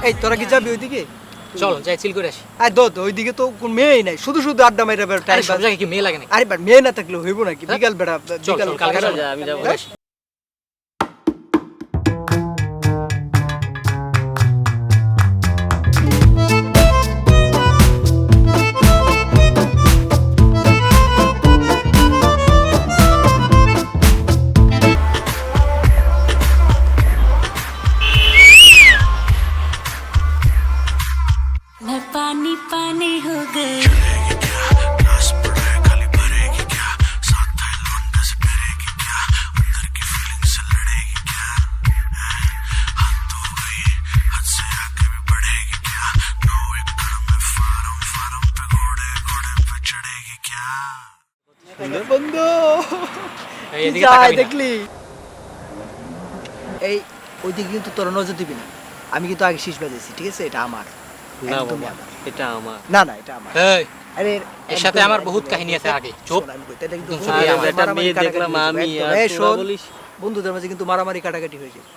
এই তোরা কি যাবি ওইদিকে? চলো যাই চিল করে আসি। আয় দো ওইদিকে তো কোন মেয়েই নাই, শুধু শুধু আড্ডা মাইরা বেড়া টাইম আরে সব জায়গায় কি মেয়ে লাগে নাকি? আরে বাট মেয়ে না থাকলে হইব নাকি? হ্যাঁ? বিকাল বেড়া চল বিকাল চল কালকে কালকে চল, আমি যাবো। হ্যাঁ? मैं पानी पानी हो गई। বন্ধু এই কি এদিকে যায় তাকাবি না। দেখলি? এই ওইদিকে কিন্তু তোরা নজর দিবি না, আমি কিন্তু আগে শীষ বাজাইছি, ঠিক আছে? এটা আমার, না একদমই বাবা, আমার। এটা আমার। না না এটা আমার। এই আরে এর সাথে একদমই, আমার বহুত একদমই, কাহিনী আছে আগে। চুপ। শোন, আমি কইতে, এটা কিন্তু একদম বন্ধুদের আরে মাঝে বেটা, মারামারি মেয়ে কাটাকাটি দেখলাম হয়ে আমি, যাবে, আর একদম। এই তোরা শোন, বলিস। বন্ধুদের মাঝে কিন্তু মারামারি কাটাকাটি হয়ে যাবে,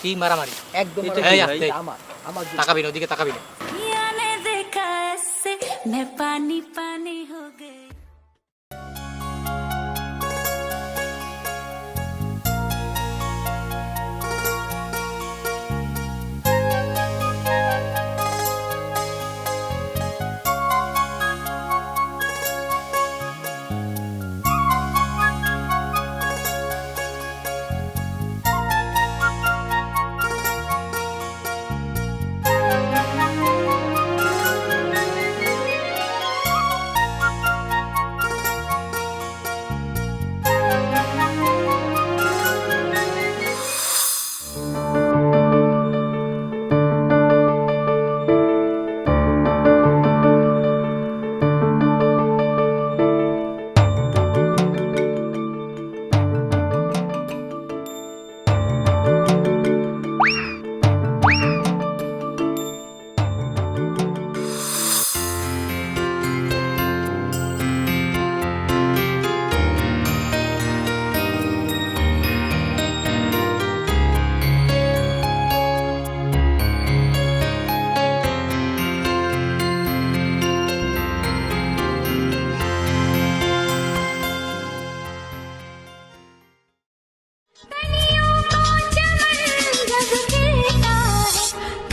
কি মারামারি? একদম এটা মারামারি। এই ভাই? আস্তে আমার আমার তাকাবি না, ওদিকে তাকাবি না। मियां ने देखा ऐसे मैं पानी पानी हो गई।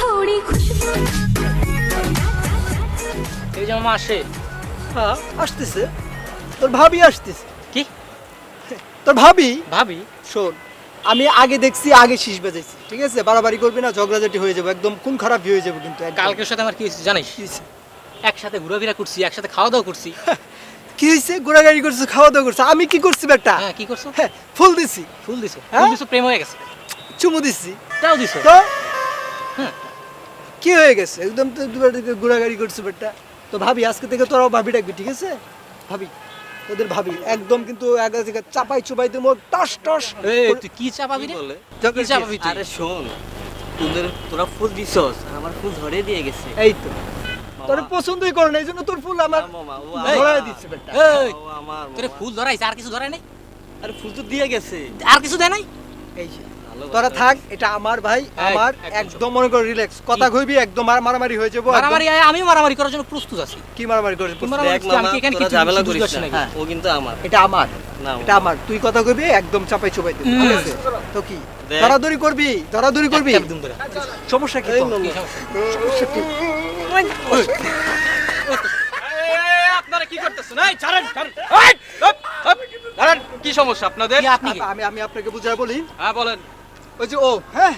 थोड़ी खुशबू। এই যে মামা আসে। হ্যাঁ আসতেছে, তোর ভাবি আসতেছে। কি তোর ভাবি? ভাবি? শোন, আমি আগে দেখছি, আগে শীষ বাজাইছি, ঠিক আছে? বাড়াবাড়ি করবি না, ঝগড়াঝাটি হয়ে যাবে, একদম খুন খারাপ হয়ে যাবে কিন্তু একদম। কালকের সাথে আমার কি হয়েছে জানিস? কি হইছে? একসাথে ঘোরাফেরা করছি, একসাথে খাওয়া দাওয়া করছি। কি হয়েছে? ঘোরাঘুরি করছো, খাওয়া দাওয়া করছো, আমি কি করছি বেটা? হ্যাঁ কি করছো? হ্যাঁ, ফুল দিছি, ফুল দিছো? হ্যাঁ? ফুল দিছো, প্রেম হয়ে গেছে। চুমু দিছি, তাও দিছো? তো হ্যাঁ। কি হয়ে গেছে? একদম তো দুবার দিকে ঘোরাঘুরি করছো বেটা। তো ভাবি, আজকে থেকে তোরাও ভাবি ডাকবি, ঠিক আছে? ভাবি, তোদের ভাবি একদম কিন্তু আগে থেকে চাপাই চুপাই দেবো, টস টস। এই তুই কি চাপাবি রে? বলে? কি চাপাবি তুই? আরে শোন, তোরা ফুল দিছস, আর আমার ফুল ধরে দিয়ে গেছে। এই তো মামা। তোর পছন্দই করে না, এই জন্য তোর ফুল আমার না মামা, ও ধরায় আমার। দিচ্ছে বেটা। এই ও আমার তোরে মামা। ফুল ধরাইছে, আর কিছু ধরায় নাই? আরে ফুল তো দিয়ে গেছে। আর কিছু দেয় নাই? এই যে, ভালো তোরা কথা। থাক, এটা আমার ভাই, আমার একদম একদম মনে কর রিল্যাক্স, কথা কইবি, একদম মারামারি হয়ে যাবো। একদম। মারামারি আমিও মারামারি করার জন্য প্রস্তুত আছি। কি মারামারি করিস? কি মারামারি? দেখ আমি মামা, কি এখানে তোরা কিছু ঝামেলা বুঝতে করিস পারছি না। নাকি? হ্যাঁ, ও কিন্তু আমার। এটা আমার, না এটা আমার। তুই কথা কইবি, একদম চাপাই চুপাই দিবি, ঠিক আছে? তো কি দেখ। ধরাধরি করবি, ধরাধরি করবি? একদম ধরে। সমস্যা কি এই তোর? মামা। কি সমস্যা? সমস্যা কি? আপনারা কি করতেছেন? এই ছাড়েন ছাড়েন। এই, দাঁড়ান, কি সমস্যা আপনাদের? কি আপনি কি? আমি আপনাকে বুঝায় বলি। হ্যাঁ বলেন। ওই যে ও, হ্যাঁ,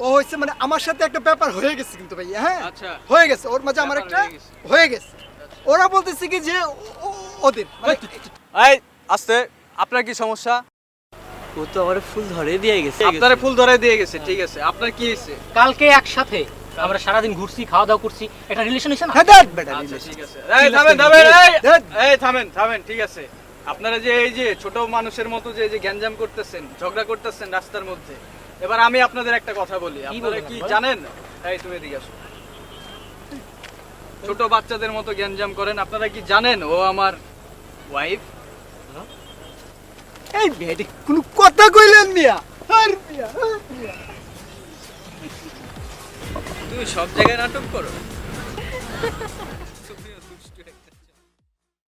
ও হয়েছে মানে আমার সাথে একটা ব্যাপার হয়ে গেছে কিন্তু ভাই, হ্যাঁ আচ্ছা। হয়ে গেছে, ওর মাঝে আমার ব্যাপার একটা হয়ে গেছে। হয়ে গেছে। ওরা বলতেছে কি যে ওদের মানে এই আস্তে, আপনার কি সমস্যা? ও তো আমার ফুল ধরে দিয়ে গেছে। আপনারে ফুল ধরে দিয়ে গেছে, ঠিক আছে। আপনার কি হয়েছে? কালকে একসাথে আমরা সারাদিন ঘুরছি, খাওয়া দাওয়া করছি, এটা রিলেশন হইছে না? হ্যাঁ দেখ বেটা, আচ্ছা relax। ঠিক আছে। এই থামেন থামেন, ধ্যাৎ। এই থামেন থামেন, ঠিক আছে। আপনারা যে এই যে ছোট মানুষের মতো যে যে গ্যাঞ্জাম করতেছেন, ঝগড়া করতেছেন রাস্তার মধ্যে, এবার আমি আপনাদের একটা কথা বলি। আপনারা বলবেন কি বলেন? জানেন? এই তুমি এদিকে আসো। ছোট বাচ্চাদের মতো গ্যাঞ্জাম করেন, আপনারা কি জানেন ও আমার ওয়াইফ? এই বেটি কোন কথা কইলেন মিয়া? আর মিয়া, আর মিয়া। তুমি তুমি সব জায়গায় নাটক করো?